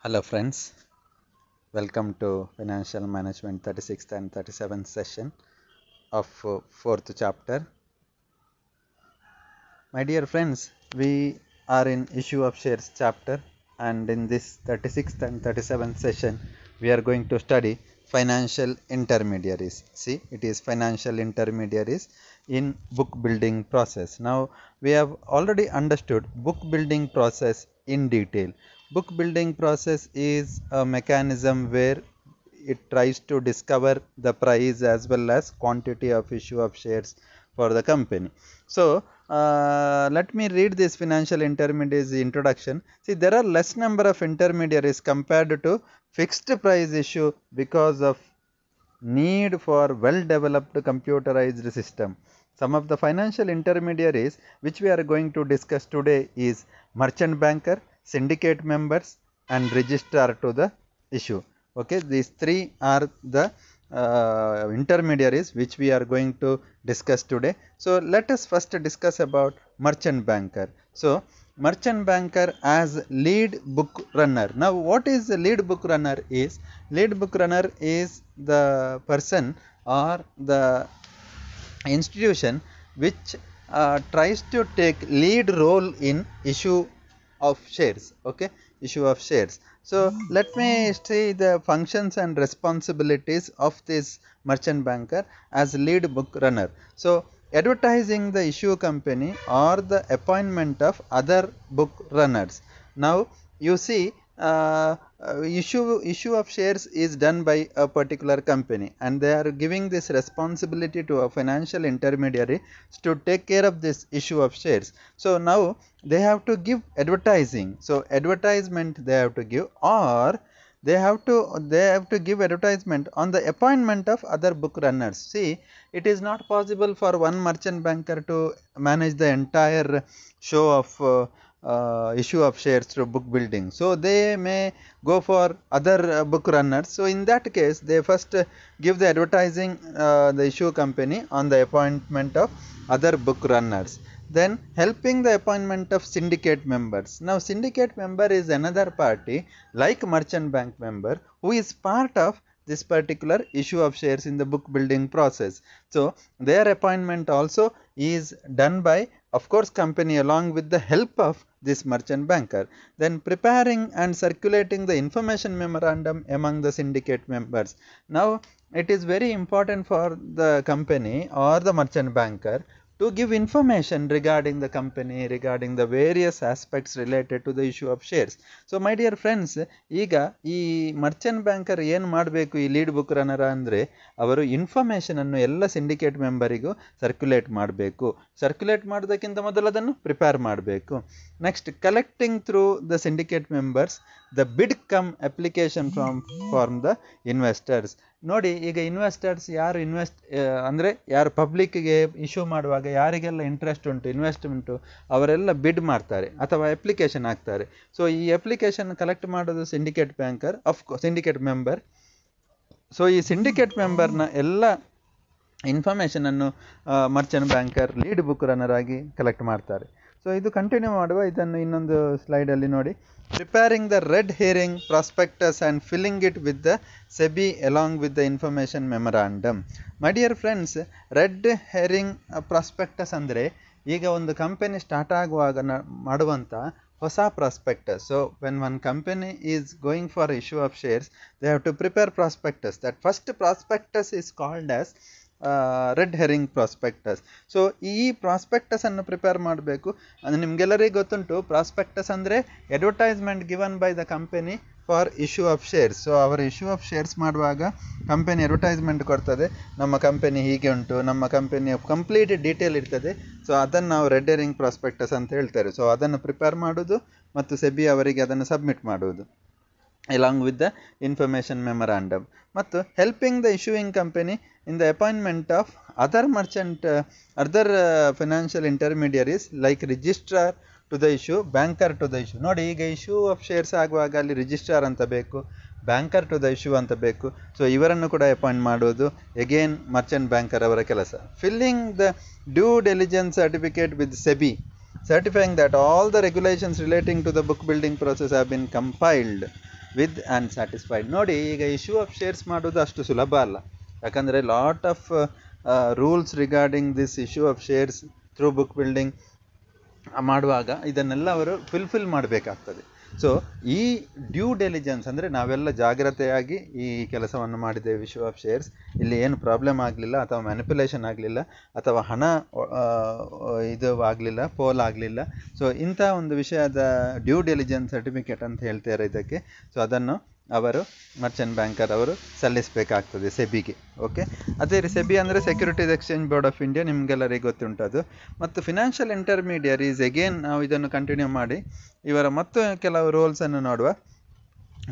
Hello friends, welcome to Financial Management 36th and 37th session of 4th chapter. My dear friends, we are in issue of shares chapter, and in this 36th and 37th session we are going to study financial intermediaries. See, it is financial intermediaries in book building process. Now we have already understood book building process in detail. Book building process is a mechanism where it tries to discover the price as well as quantity of issue of shares for the company. So let me read this financial intermediaries introduction. See, there are less number of intermediaries compared to fixed price issue because of need for well developed computerized system. Some of the financial intermediaries which we are going to discuss today is merchant banker, syndicate members and registrar to the issue. Okay, these three are the intermediaries which we are going to discuss today. So let us first discuss about merchant banker. So merchant banker as lead book runner. Now what is the lead book runner is? Lead book runner is the person or the institution which tries to take lead role in issue of shares. Okay, issue of shares. So let me see the functions and responsibilities of this merchant banker as lead book runner. So advertising the issue company or the appointment of other book runners. Now you see issue of shares is done by a particular company, and they are giving this responsibility to a financial intermediary to take care of this issue of shares. So now they have to give advertising. So advertisement they have to give, or they have to give advertisement on the appointment of other book runners. See, it is not possible for one merchant banker to manage the entire show of issue of shares through book building. So they may go for other book runners. So in that case they first give the advertising the issue company on the appointment of other book runners, then helping the appointment of syndicate members. Now syndicate member is another party like merchant bank member who is part of this particular issue of shares in the book building process. So their appointment also is done by, of course, company along with the help of this merchant banker. Then preparing and circulating the information memorandum among the syndicate members. Now it is very important for the company or the merchant banker to give information regarding the company, regarding the various aspects related to the issue of shares. So my dear friends, ಈಗ ಈ Merchant banker ಏನು ಮಾಡಬೇಕು ಈ lead book runner ಅಂದರೆ, ಅವರು information ಅನ್ನು ಎಲ್ಲ syndicate ಮೆಂಬರಿಗೂ ಸರ್ಕ್ಯುಲೇಟ್ ಮಾಡಬೇಕು. ಸರ್ಕ್ಯುಲೇಟ್ ಮಾಡೋದಕ್ಕಿಂತ ಮೊದಲು ಅದನ್ನು ಪ್ರಿಪೇರ್ ಮಾಡಬೇಕು. Next collecting through the syndicate members the bid cum application from the investors. ನೋಡಿ, ಈಗ ಇನ್ವೆಸ್ಟರ್ಸ್ ಯಾರು ಅಂದರೆ ಯಾರು ಪಬ್ಲಿಕ್ಗೆ ಇಶ್ಯೂ ಮಾಡುವಾಗ ಯಾರಿಗೆಲ್ಲ ಇಂಟ್ರೆಸ್ಟ್ ಉಂಟು, ಇನ್ವೆಸ್ಟ್ಮೆಂಟು, ಅವರೆಲ್ಲ ಬಿಡ್ ಮಾಡ್ತಾರೆ ಅಥವಾ ಅಪ್ಲಿಕೇಶನ್ ಹಾಕ್ತಾರೆ. ಸೊ ಈ ಅಪ್ಲಿಕೇಶನ್ ಕಲೆಕ್ಟ್ ಮಾಡೋದು syndicate banker, syndicate member. So ಈ ಸಿಂಡಿಕೇಟ್ ಮೆಂಬರ್ನ ಎಲ್ಲ ಇನ್ಫಾರ್ಮೇಷನನ್ನು merchant banker lead book runner ಆಗಿ ಕಲೆಕ್ಟ್ ಮಾಡ್ತಾರೆ. ಸೊ ಇದು ಕಂಟಿನ್ಯೂ ಮಾಡುವ, ಇದನ್ನು ಇನ್ನೊಂದು ಸ್ಲೈಡಲ್ಲಿ ನೋಡಿ. Preparing the red herring prospectus and filling it with the SEBI along with the information memorandum. My dear friends, red herring prospectus ಅಂದರೆ ಈಗ ಒಂದು ಕಂಪನಿ ಸ್ಟಾರ್ಟ್ ಆಗುವಾಗ ಮಾಡುವಂಥ ಹೊಸ prospectus. So when one company is going for issue of shares, they have to prepare prospectus. That first prospectus is called as red herring prospectus. So ಈ prospectus ಅನ್ನು prepare ಮಾಡಬೇಕು. ಅಂದರೆ ನಿಮಗೆಲ್ಲರಿಗೂ ಗೊತ್ತುಂಟು, ಪ್ರಾಸ್ಪೆಕ್ಟಸ್ ಅಂದರೆ advertisement given by the company for issue of shares. So ಅವರ issue of shares ಮಾಡುವಾಗ company advertisement ಕೊಡ್ತದೆ, ನಮ್ಮ ಕಂಪನಿ ಹೀಗೆ ಉಂಟು, ನಮ್ಮ ಕಂಪನಿಯ ಕಂಪ್ಲೀಟ್ ಡೀಟೇಲ್ ಇರ್ತದೆ. ಸೊ ಅದನ್ನು ನಾವು ರೆಡ್ ಹೆರಿಂಗ್ ಪ್ರಾಸ್ಪೆಕ್ಟಸ್ ಅಂತ ಹೇಳ್ತಾರೆ. ಸೊ ಅದನ್ನು ಪ್ರಿಪೇರ್ ಮಾಡೋದು ಮತ್ತು ಸೆಬಿ ಅವರಿಗೆ ಅದನ್ನು ಸಬ್ಮಿಟ್ ಮಾಡುವುದು along with the information memorandum. ಮತ್ತು helping the issuing company in the appointment of other merchant other financial intermediaries like registrar to the issue, banker to the issue. ನೋಡಿ, ಈಗ issue of shares ಆಗುವಾಗ ಅಲ್ಲಿ registrar ಅಂತ ಬೇಕು, banker to the issue ಅಂತ ಬೇಕು. So ಇವರನ್ನು ಕೂಡ ಅಪಾಯಿಂಟ್ ಮಾಡೋದು ಎಗೇನ್ ಮರ್ಚೆಂಟ್ ಬ್ಯಾಂಕರ್ ಅವರ ಕೆಲಸ. Filling the due diligence certificate with SEBI, certifying that all the regulations relating to the book building process have been compiled with and satisfied. ನೋಡಿ, ಈಗ issue of shares ಮಾಡೋದು ಅಷ್ಟು ಸುಲಭ ಅಲ್ಲ. ಯಾಕಂದರೆ lot of rules regarding this issue of shares through book building ಮಾಡುವಾಗ ಇದನ್ನೆಲ್ಲ ಅವರು ಫುಲ್ಫಿಲ್ ಮಾಡಬೇಕಾಗ್ತದೆ. ಸೊ ಈ ಡ್ಯೂ ಡೆಲಿಜೆನ್ಸ್ ಅಂದರೆ ನಾವೆಲ್ಲ ಜಾಗ್ರತೆಯಾಗಿ ಈ ಕೆಲಸವನ್ನು ಮಾಡಿದ್ದೇವೆ. ಇಶ್ಯೂ ಆಫ್ ಶೇರ್ಸ್ ಇಲ್ಲಿ ಏನು ಪ್ರಾಬ್ಲಮ್ ಆಗಲಿಲ್ಲ, ಅಥವಾ ಮ್ಯಾನಿಪುಲೇಷನ್ ಆಗಲಿಲ್ಲ, ಅಥವಾ ಹಣ ಇದು ಆಗಲಿಲ್ಲ, ಪೋಲ್ ಆಗಲಿಲ್ಲ. ಸೊ ಇಂಥ ಒಂದು ವಿಷಯದ ಡ್ಯೂ ಡೆಲಿಜೆನ್ಸ್ ಸರ್ಟಿಫಿಕೇಟ್ ಅಂತ ಹೇಳ್ತಾರೆ ಇದಕ್ಕೆ. ಸೊ ಅದನ್ನು ಅವರು ಮರ್ಚೆಂಟ್ ಬ್ಯಾಂಕರ್ ಅವರು ಸಲ್ಲಿಸಬೇಕಾಗ್ತದೆ ಸೆಬಿಗೆ. ಓಕೆ, ಅದೇ ಸೆಬಿ ಅಂದರೆ securities exchange board of India, ನಿಮಗೆಲ್ಲರಿಗೆ ಗೊತ್ತುಂಟದು. ಮತ್ತು ಫಿನಾನ್ಷಿಯಲ್ ಇಂಟರ್ಮೀಡಿಯರೀಸ್ ಎಗೇನ್ ನಾವು ಇದನ್ನು ಕಂಟಿನ್ಯೂ ಮಾಡಿ ಇವರ ಮತ್ತು ಕೆಲವು ರೋಲ್ಸನ್ನು ನೋಡುವ.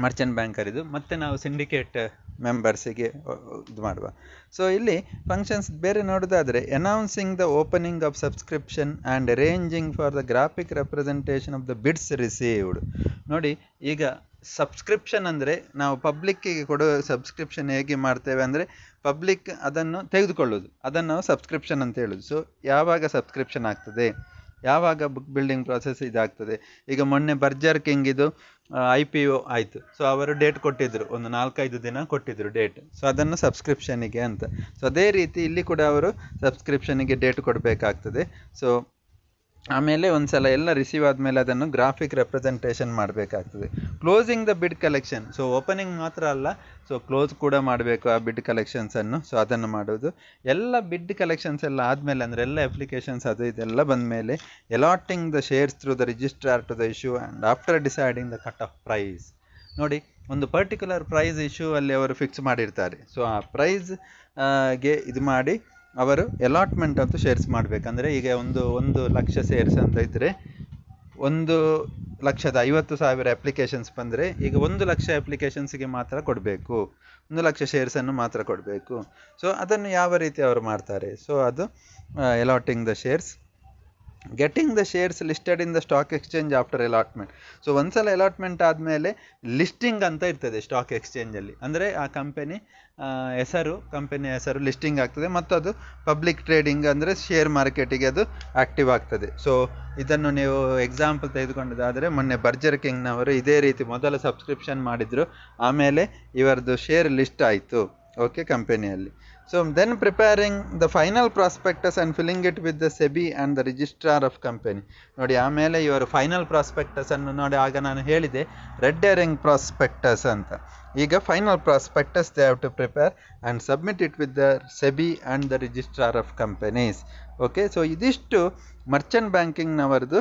ಮರ್ಚೆಂಟ್ ಬ್ಯಾಂಕರ್ ಇದು, ಮತ್ತು ನಾವು ಸಿಂಡಿಕೇಟ್ ಮೆಂಬರ್ಸಿಗೆ ಇದು ಮಾಡುವ. ಸೊ ಇಲ್ಲಿ ಫಂಕ್ಷನ್ಸ್ ಬೇರೆ ನೋಡೋದಾದರೆ, announcing the opening of subscription and arranging for the graphic representation of the beads received. ನೋಡಿ, ಈಗ ಸಬ್ಸ್ಕ್ರಿಪ್ಷನ್ ಅಂದರೆ ನಾವು ಪಬ್ಲಿಕ್ಕಿಗೆ ಕೊಡೋ ಸಬ್ಸ್ಕ್ರಿಪ್ಷನ್ ಹೇಗೆ ಮಾಡ್ತೇವೆ ಅಂದರೆ, ಪಬ್ಲಿಕ್ ಅದನ್ನು ತೆಗೆದುಕೊಳ್ಳೋದು, ಅದನ್ನು ನಾವು ಸಬ್ಸ್ಕ್ರಿಪ್ಷನ್ ಅಂತ ಹೇಳೋದು. ಸೊ ಯಾವಾಗ ಸಬ್ಸ್ಕ್ರಿಪ್ಷನ್ ಆಗ್ತದೆ, ಯಾವಾಗ ಬುಕ್ ಬಿಲ್ಡಿಂಗ್ ಪ್ರಾಸೆಸ್ ಇದಾಗ್ತದೆ. ಈಗ ಮೊನ್ನೆ ಬರ್ಜರ್ ಕಿಂಗ್ ಇದು IPO ಆಯಿತು. ಸೊ ಅವರು ಡೇಟ್ ಕೊಟ್ಟಿದ್ದರು, ಒಂದು 4-5 ದಿನ ಕೊಟ್ಟಿದ್ದರು ಡೇಟ್. ಸೊ ಅದನ್ನು ಸಬ್ಸ್ಕ್ರಿಪ್ಷನಿಗೆ ಅಂತ. ಸೊ ಅದೇ ರೀತಿ ಇಲ್ಲಿ ಕೂಡ ಅವರು ಸಬ್ಸ್ಕ್ರಿಪ್ಷನಿಗೆ ಡೇಟ್ ಕೊಡಬೇಕಾಗ್ತದೆ. ಸೊ ಆಮೇಲೆ ಒಂದು ಸಲ ಎಲ್ಲ ರಿಸೀವ್ ಆದಮೇಲೆ ಅದನ್ನು ಗ್ರಾಫಿಕ್ ರೆಪ್ರೆಸೆಂಟೇಷನ್ ಮಾಡಬೇಕಾಗ್ತದೆ. ಕ್ಲೋಸಿಂಗ್ ದ ಬಿಡ್ ಕಲೆಕ್ಷನ್, ಸೊ ಓಪನಿಂಗ್ ಮಾತ್ರ ಅಲ್ಲ, ಸೊ ಕ್ಲೋಸ್ ಕೂಡ ಮಾಡಬೇಕು ಆ ಬಿಡ್ ಕಲೆಕ್ಷನ್ಸನ್ನು. ಸೊ ಅದನ್ನು ಮಾಡೋದು ಎಲ್ಲ ಬಿಡ್ ಕಲೆಕ್ಷನ್ಸ್ ಎಲ್ಲ ಆದಮೇಲೆ, ಅಂದರೆ ಎಲ್ಲ ಅಪ್ಲಿಕೇಶನ್ಸ್ ಅದು ಇದೆಲ್ಲ ಬಂದ ಮೇಲೆ, allotting the shares through the registrar to the issue and after deciding the cut off price. ನೋಡಿ, ಒಂದು ಪರ್ಟಿಕ್ಯುಲರ್ ಪ್ರೈಸ್ ಇಶ್ಯೂ ಅಲ್ಲಿ ಅವರು ಫಿಕ್ಸ್ ಮಾಡಿರ್ತಾರೆ. ಸೊ ಆ ಪ್ರೈಸ್ಗೆ ಇದು ಮಾಡಿ ಅವರು ಅಲಾಟ್ಮೆಂಟ್ ಅಂತ ಶೇರ್ಸ್ ಮಾಡಬೇಕಂದ್ರೆ, ಈಗ 1 ಲಕ್ಷ ಶೇರ್ಸ್ ಅಂತ ಇದ್ದರೆ 1,50,000 ಅಪ್ಲಿಕೇಶನ್ಸ್ ಬಂದರೆ, ಈಗ 1 ಲಕ್ಷ ಅಪ್ಲಿಕೇಶನ್ಸ್ಗೆ ಮಾತ್ರ ಕೊಡಬೇಕು, 1 ಲಕ್ಷ ಶೇರ್ಸನ್ನು ಮಾತ್ರ ಕೊಡಬೇಕು. ಸೊ ಅದನ್ನು ಯಾವ ರೀತಿ ಅವರು ಮಾಡ್ತಾರೆ? ಸೊ ಅದು allotting the shares, getting the shares listed in the stock exchange after allotment. So ಒಂದ್ಸಲ ಅಲಾಟ್ಮೆಂಟ್ ಆದಮೇಲೆ ಲಿಸ್ಟಿಂಗ್ ಅಂತ ಇರ್ತದೆ ಸ್ಟಾಕ್ ಎಕ್ಸ್ಚೇಂಜಲ್ಲಿ. ಅಂದರೆ ಆ ಕಂಪನಿಯ ಹೆಸರು ಲಿಸ್ಟಿಂಗ್ ಆಗ್ತದೆ, ಮತ್ತು ಅದು ಪಬ್ಲಿಕ್ ಟ್ರೇಡಿಂಗ್ ಅಂದರೆ ಶೇರ್ ಮಾರ್ಕೆಟಿಗೆ ಅದು ಆ್ಯಕ್ಟಿವ್ ಆಗ್ತದೆ. ಸೊ ಇದನ್ನು ನೀವು ಎಕ್ಸಾಂಪಲ್ ತೆಗೆದುಕೊಂಡದಾದರೆ, ಮೊನ್ನೆ ಬರ್ಜರ್ ಕಿಂಗ್ನವರು ಇದೇ ರೀತಿ ಮೊದಲು ಸಬ್ಸ್ಕ್ರಿಪ್ಷನ್ ಮಾಡಿದರು, ಆಮೇಲೆ ಇವರದ್ದು ಶೇರ್ ಲಿಸ್ಟ್ ಆಯಿತು. ಓಕೆ, ಕಂಪನಿಯಲ್ಲಿ. So then preparing the final prospectus and filling it with the SEBI and the registrar of company. ನೋಡಿ, ಆಮೇಲೆ ಇವರು ಫೈನಲ್ ಪ್ರಾಸ್ಪೆಕ್ಟಸ್ ಅನ್ನು ನೋಡಿ, ಆಗ ನಾನು ಹೇಳಿದೆ ರೆಡ್ ಹೆರಿಂಗ್ ಪ್ರಾಸ್ಪೆಕ್ಟಸ್ ಅಂತ. ಈಗ final prospectus they have to prepare and submit it with the SEBI and the registrar of companies. Okay, so ಇದಿಷ್ಟು ಮರ್ಚೆಂಟ್ ಬ್ಯಾಂಕಿಂಗ್ನವರದು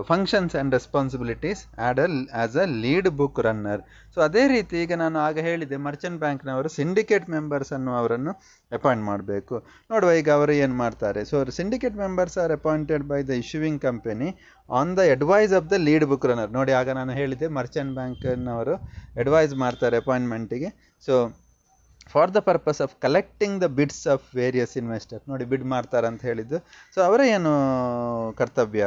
functions and responsibilities as a lead book runner. So ಅದೇ ರೀತಿ ಈಗ ನಾನು ಆಗ ಹೇಳಿದೆ, ಮರ್ಚೆಂಟ್ ಬ್ಯಾಂಕ್ನವರು ಸಿಂಡಿಕೇಟ್ ಮೆಂಬರ್ಸನ್ನು ಅವರನ್ನು ಅಪಾಯಿಂಟ್ ಮಾಡಬೇಕು. ನೋಡುವ ಈಗ ಅವರು ಏನು ಮಾಡ್ತಾರೆ. So syndicate members are appointed by the issuing company on the advice of the lead book runner. ನೋಡಿ, ಆಗ ನಾನು ಹೇಳಿದೆ ಮರ್ಚೆಂಟ್ ಬ್ಯಾಂಕ್ನವರು ಅಡ್ವೈಸ್ ಮಾಡ್ತಾರೆ ಅಪಾಯಿಂಟ್ಮೆಂಟಿಗೆ. So for the purpose of collecting the bids of various investor. ನೋಡಿ, ಬಿಡ್ ಮಾಡ್ತಾರೆ ಅಂತ ಹೇಳಿದ್ದು. ಸೊ ಅವರ ಏನು ಕರ್ತವ್ಯ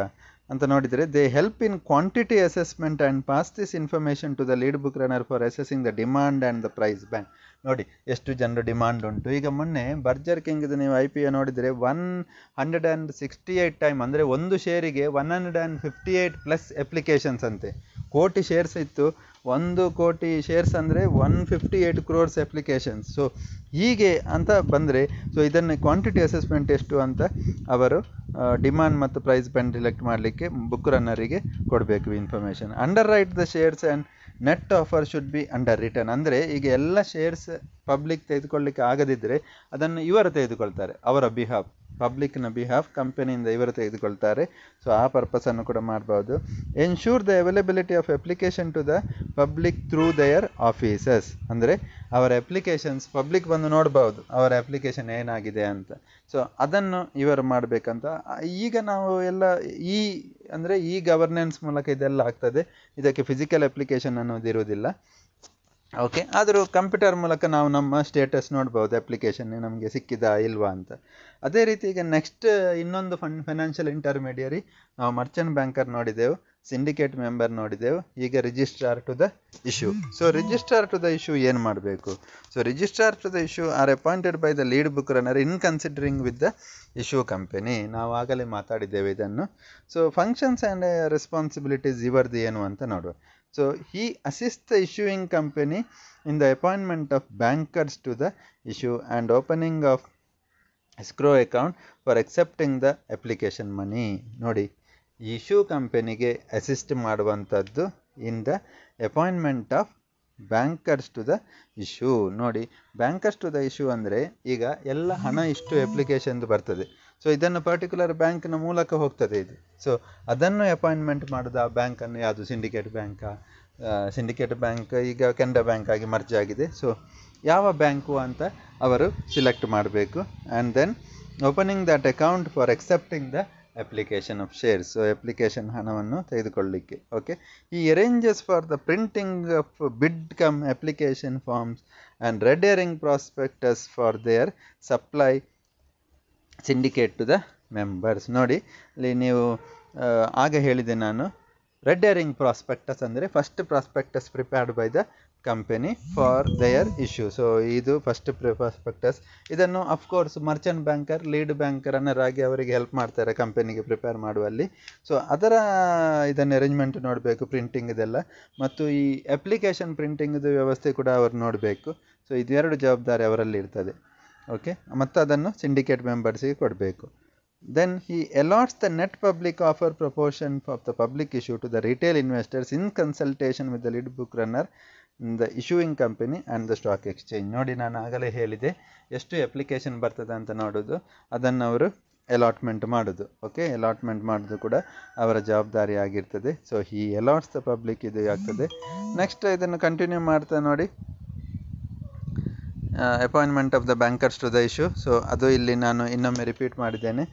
ಅಂತ ನೋಡಿದರೆ, they help in quantity assessment and pass this information to the lead book runner for assessing the demand and the price band. ನೋಡಿ, ಎಷ್ಟು ಜನರು ಡಿಮಾಂಡ್ ಉಂಟು. ಈಗ ಮೊನ್ನೆ ಬರ್ಜರ್ ಕಿಂಗ್ದು ನೀವು IPO ನೋಡಿದರೆ 168 ಟೈಮ್, ಅಂದರೆ ಒಂದು ಶೇರಿಗೆ 158 ಪ್ಲಸ್ ಅಪ್ಲಿಕೇಶನ್ಸ್ ಅಂತೆ. ಕೋಟಿ ಶೇರ್ಸ್ ಇತ್ತು, 1 ಕೋಟಿ ಶೇರ್ಸ್ ಅಂದರೆ 158 crores ಅಪ್ಲಿಕೇಶನ್ಸ್. ಸೊ ಹೀಗೆ ಅಂತ ಬಂದರೆ, ಸೊ ಇದನ್ನು ಕ್ವಾಂಟಿಟಿ ಅಸೆಸ್ಮೆಂಟ್ ಎಷ್ಟು ಅಂತ ಅವರು ಡಿಮಾಂಡ್ ಮತ್ತು ಪ್ರೈಸ್ ಬ್ಯಾಂಡ್ ಡಿಲೆಕ್ಟ್ ಮಾಡಲಿಕ್ಕೆ ಬುಕ್ ರನ್ನರಿಗೆ ಕೊಡಬೇಕು information. Under right the shares and net offer should be under return. ಅಂದರೆ ಈಗ ಎಲ್ಲ ಶೇರ್ಸ್ ಪಬ್ಲಿಕ್ ತೆಗೆದುಕೊಳ್ಳಿಕ್ಕೆ ಆಗದಿದ್ದರೆ ಅದನ್ನು ಇವರು ತೆಗೆದುಕೊಳ್ತಾರೆ, ಅವರ ಬಿಹಾಫ್, ಪಬ್ಲಿಕ್ನ ಬಿಹಾಫ್ ಕಂಪನಿಯಿಂದ ಇವರು ತೆಗೆದುಕೊಳ್ತಾರೆ. ಸೊ ಆ ಪರ್ಪಸನ್ನು ಕೂಡ ಮಾಡ್ಬೋದು. Ensure the availability of application to the public through their offices. ಅಂದರೆ ಅವರ ಅಪ್ಲಿಕೇಶನ್ಸ್ ಪಬ್ಲಿಕ್ ಬಂದು ನೋಡ್ಬೋದು ಅವರ ಅಪ್ಲಿಕೇಶನ್ ಏನಾಗಿದೆ ಅಂತ. ಸೊ ಅದನ್ನು ಇವರು ಮಾಡಬೇಕಂತ. ಈಗ ನಾವು ಎಲ್ಲ ಈ ಗವರ್ನೆನ್ಸ್ ಮೂಲಕ ಇದೆಲ್ಲ ಆಗ್ತದೆ. ಇದಕ್ಕೆ ಫಿಸಿಕಲ್ ಅಪ್ಲಿಕೇಶನ್ ಅನ್ನೋದಿರುವುದಿಲ್ಲ. ಓಕೆ, ಆದರೂ ಕಂಪ್ಯೂಟರ್ ಮೂಲಕ ನಾವು ನಮ್ಮ ಸ್ಟೇಟಸ್ ನೋಡ್ಬೋದು, ಅಪ್ಲಿಕೇಶನ್ ನಮಗೆ ಸಿಕ್ಕಿದಾ ಇಲ್ವಾ ಅಂತ. ಅದೇ ರೀತಿ ಈಗ ನೆಕ್ಸ್ಟ್ ಇನ್ನೊಂದು ಫೈನಾನ್ಷಿಯಲ್ ಇಂಟರ್ಮೀಡಿಯರಿ ನಾವು ಮರ್ಚೆಂಟ್ ಬ್ಯಾಂಕರ್ ನೋಡಿದೆವು, ಸಿಂಡಿಕೇಟ್ ಮೆಂಬರ್ ನೋಡಿದೆವು, ಈಗ registrar to the issue. So registrar to the issue ಏನು ಮಾಡಬೇಕು? So registrar to the issue are appointed by the lead book runner in considering with the issue company. ನಾವು ಆಗಲೇ ಮಾತಾಡಿದ್ದೇವೆ ಇದನ್ನು. So functions and responsibilities ಇವರದ್ದು ಏನು ಅಂತ ನೋಡುವ. So he assists the issuing company in the appointment of bankers to the issue and opening of escrow account for accepting the application money. ನೋಡಿ, issue ಕಂಪನಿಗೆ ಅಸಿಸ್ಟ್ ಮಾಡುವಂಥದ್ದು in the appointment of bankers to the issue. ನೋಡಿ, bankers to the issue ಅಂದರೆ ಈಗ ಎಲ್ಲ ಹಣ ಇಷ್ಟು ಅಪ್ಲಿಕೇಶನ್ದು ಬರ್ತದೆ. ಸೊ ಇದನ್ನು ಪರ್ಟಿಕ್ಯುಲರ್ ಬ್ಯಾಂಕ್ನ ಮೂಲಕ ಹೋಗ್ತದೆ ಇದು. ಸೊ ಅದನ್ನು ಅಪಾಯಿಂಟ್ಮೆಂಟ್ ಮಾಡೋದು ಆ ಬ್ಯಾಂಕನ್ನು ಯಾವುದು, ಸಿಂಡಿಕೇಟ್ ಬ್ಯಾಂಕಾ? ಸಿಂಡಿಕೇಟ್ ಬ್ಯಾಂಕ್ ಈಗ ಕೆನರಾ ಬ್ಯಾಂಕ್ ಆಗಿ ಮರ್ಜ್ ಆಗಿದೆ. ಸೊ ಯಾವ ಬ್ಯಾಂಕು ಅಂತ ಅವರು ಸಿಲೆಕ್ಟ್ ಮಾಡಬೇಕು. And then opening that account for accepting the application of shares. So application ಹಣವನ್ನು ತೆಗೆದುಕೊಳ್ಳಲಿಕ್ಕೆ. ಓಕೆ, ಈ arranges for the printing of bid cum application forms and red herring prospectus for their supply syndicate to the members. ನೋಡಿ, ಇಲ್ಲಿ ನೀವು ಆಗ ಹೇಳಿದೆ ನಾನು, red herring prospectus ಅಂದರೆ first prospectus prepared by the company for there issue. So ಇದು first prospectus. ಇದನ್ನು of course Merchant banker, lead banker runner ಆಗಿ ಅವರಿಗೆ ಹೆಲ್ಪ್ ಮಾಡ್ತಾರೆ ಕಂಪನಿಗೆ ಪ್ರಿಪೇರ್ ಮಾಡುವಲ್ಲಿ. ಸೊ ಅದರ ಇದನ್ನು ಅರೇಂಜ್ಮೆಂಟ್ ನೋಡಬೇಕು, ಪ್ರಿಂಟಿಂಗ್ ಇದೆಲ್ಲ, ಮತ್ತು ಈ ಅಪ್ಲಿಕೇಶನ್ ಪ್ರಿಂಟಿಂಗ್ದು ವ್ಯವಸ್ಥೆ ಕೂಡ ಅವರು ನೋಡಬೇಕು. ಸೊ ಇದೆರಡು ಜವಾಬ್ದಾರಿ ಅವರಲ್ಲಿ ಇರ್ತದೆ. ಓಕೆ, ಮತ್ತು ಅದನ್ನು ಸಿಂಡಿಕೇಟ್ ಮೆಂಬರ್ಸಿಗೆ ಕೊಡಬೇಕು. Then he allots the net public offer proportion of the public issue to the retail investors in consultation with the lead book runner, the issuing company and the stock exchange. ನೋಡಿ, ನಾನು ಆಗಲೇ ಹೇಳಿದೆ ಎಷ್ಟು application ಬರ್ತದೆ ಅಂತ ನೋಡೋದು, ಅದನ್ನು ಅವರು ಅಲಾಟ್ಮೆಂಟ್ ಮಾಡೋದು. ಓಕೆ, ಅಲಾಟ್ಮೆಂಟ್ ಮಾಡೋದು ಕೂಡ ಅವರ ಜವಾಬ್ದಾರಿ ಆಗಿರ್ತದೆ. So he allots the public, ಇದು ಆಗ್ತದೆ. ನೆಕ್ಸ್ಟ್ ಇದನ್ನು ಕಂಟಿನ್ಯೂ ಮಾಡ್ತಾ ನೋಡಿ, appointment of the bankers to the issue. So ಅದು ಇಲ್ಲಿ ನಾನು ಇನ್ನೊಮ್ಮೆ ರಿಪೀಟ್ ಮಾಡಿದ್ದೇನೆ.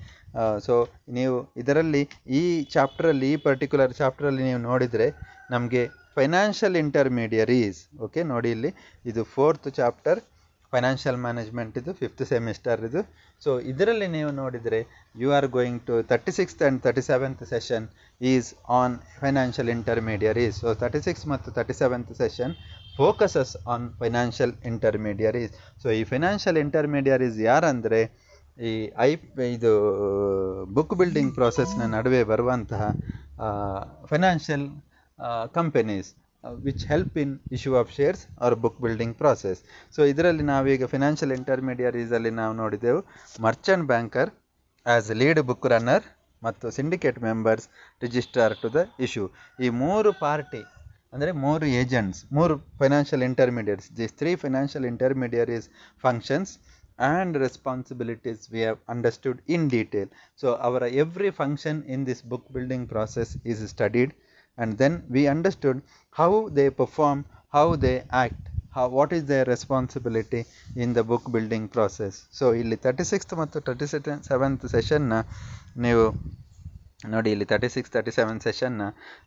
ಸೊ ನೀವು ಇದರಲ್ಲಿ ಈ ಚಾಪ್ಟ್ರಲ್ಲಿ, ಈ ಪರ್ಟಿಕ್ಯುಲರ್ ಚಾಪ್ಟ್ರಲ್ಲಿ ನೀವು ನೋಡಿದರೆ ನಮಗೆ ಫೈನಾನ್ಷಿಯಲ್ ಇಂಟರ್ಮೀಡಿಯರೀಸ್. ಓಕೆ, ನೋಡಿ ಇಲ್ಲಿ ಇದು 4th ಚಾಪ್ಟರ್ ಫೈನಾನ್ಷಿಯಲ್ ಮ್ಯಾನೇಜ್ಮೆಂಟ್, ಇದು 5th ಸೆಮಿಸ್ಟರ್ ಇದು. ಸೊ ಇದರಲ್ಲಿ ನೀವು ನೋಡಿದರೆ you are going to 36th and 37th session is on financial intermediaries. So 36 ಮತ್ತು 37th session focuses on financial intermediaries. So ಈ ಫೈನಾನ್ಷಿಯಲ್ ಇಂಟರ್ಮೀಡಿಯರೀಸ್ ಯಾರಂದರೆ ಇದು ಬುಕ್ ಬಿಲ್ಡಿಂಗ್ ಪ್ರಾಸೆಸ್ನ ನಡುವೆ ಬರುವಂತಹ financial companies which help in issue of shares are book building process. So ಇದರಲ್ಲಿ ನಾವೀಗ financial ಇಂಟರ್ಮೀಡಿಯರೀಸಲ್ಲಿ ನಾವು ನೋಡಿದೆವು merchant banker as lead book runner ಮತ್ತು syndicate members registrar to the issue. ಈ 3 ಪಾರ್ಟಿ ಅಂದರೆ 3 agents, 3 financial intermediates. This 3 financial intermediaries functions and responsibilities we have understood in detail. So our every function in this book building process is studied, and then we understood how they perform, how they act, what is their responsibility in the book building process. So ಇಲ್ಲಿ 36th ಮತ್ತು 37th ಸೆಷನ್ನ ನೀವು ನೋಡಿ, ಇಲ್ಲಿ 36-37 ಸೆಷನ್ನ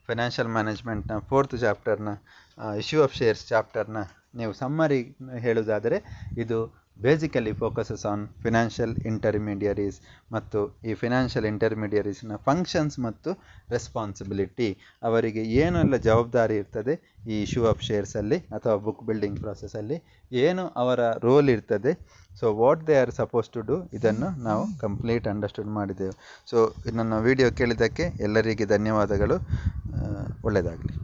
financial ಮ್ಯಾನೇಜ್ಮೆಂಟ್ನ 4th ಚಾಪ್ಟರ್ನ issue of shares ಚಾಪ್ಟರ್ನ ನೀವು ಸಮ್ಮರಿ ಹೇಳುವುದಾದರೆ ಇದು basically focuses on financial intermediaries ಮತ್ತು ಈ ಫಿನಾನ್ಷಿಯಲ್ ಇಂಟರ್ಮೀಡಿಯರೀಸ್ನ ಫಂಕ್ಷನ್ಸ್ ಮತ್ತು ರೆಸ್ಪಾನ್ಸಿಬಿಲಿಟಿ, ಅವರಿಗೆ ಏನೆಲ್ಲ ಜವಾಬ್ದಾರಿ ಇರ್ತದೆ ಈ ಇಶ್ಯೂ ಆಫ್ ಶೇರ್ಸಲ್ಲಿ ಅಥವಾ ಬುಕ್ ಬಿಲ್ಡಿಂಗ್ ಪ್ರಾಸೆಸಲ್ಲಿ, ಏನು ಅವರ ರೋಲ್ ಇರ್ತದೆ. So what they are suppose to do, ಇದನ್ನು ನಾವು ಕಂಪ್ಲೀಟ್ ಅಂಡರ್ಸ್ಟ್ಯಾಂಡ್ ಮಾಡಿದೆವು. ಸೊ ನನ್ನ ವಿಡಿಯೋ ಕೇಳಿದ್ದಕ್ಕೆ ಎಲ್ಲರಿಗೆ ಧನ್ಯವಾದಗಳು. ಒಳ್ಳೆಯದಾಗಲಿ.